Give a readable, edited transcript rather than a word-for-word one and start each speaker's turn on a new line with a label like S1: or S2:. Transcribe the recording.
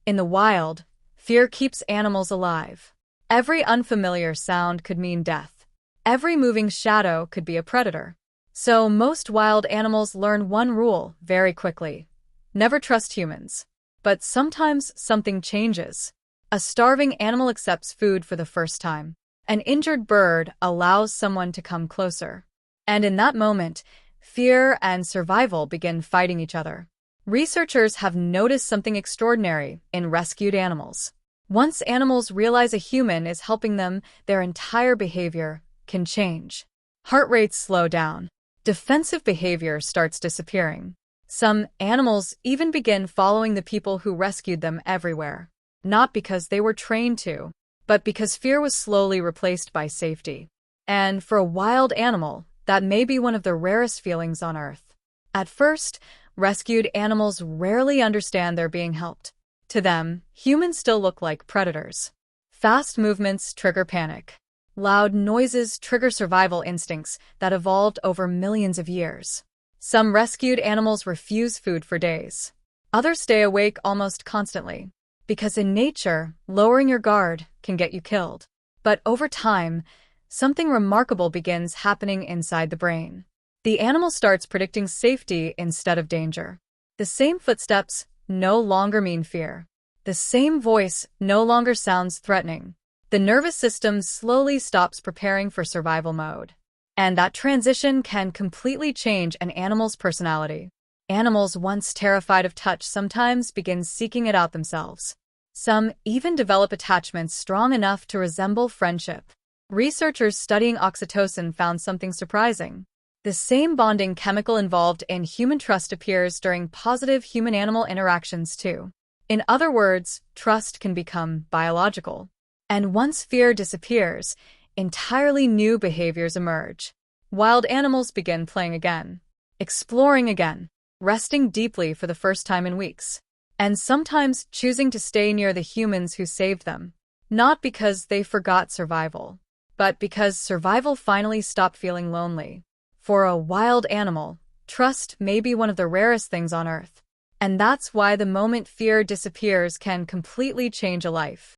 S1: In the wild, fear keeps animals alive. Every unfamiliar sound could mean death. Every moving shadow could be a predator. So most wild animals learn one rule very quickly: never trust humans. But sometimes something changes. A starving animal accepts food for the first time. An injured bird allows someone to come closer. And in that moment, fear and survival begin fighting each other. Researchers have noticed something extraordinary in rescued animals. Once animals realize a human is helping them, their entire behavior can change. Heart rates slow down. Defensive behavior starts disappearing. Some animals even begin following the people who rescued them everywhere. Not because they were trained to, but because fear was slowly replaced by safety. And for a wild animal, that may be one of the rarest feelings on Earth. At first, rescued animals rarely understand they're being helped. To them, humans still look like predators. Fast movements trigger panic. Loud noises trigger survival instincts that evolved over millions of years. Some rescued animals refuse food for days. Others stay awake almost constantly. Because in nature, lowering your guard can get you killed. But over time, something remarkable begins happening inside the brain. The animal starts predicting safety instead of danger. The same footsteps no longer mean fear. The same voice no longer sounds threatening. The nervous system slowly stops preparing for survival mode. And that transition can completely change an animal's personality. Animals once terrified of touch sometimes begin seeking it out themselves. Some even develop attachments strong enough to resemble friendship. Researchers studying oxytocin found something surprising. The same bonding chemical involved in human trust appears during positive human-animal interactions too. In other words, trust can become biological. And once fear disappears, entirely new behaviors emerge. Wild animals begin playing again, exploring again, resting deeply for the first time in weeks, and sometimes choosing to stay near the humans who saved them, not because they forgot survival, but because survival finally stopped feeling lonely. For a wild animal, trust may be one of the rarest things on Earth, and that's why the moment fear disappears can completely change a life.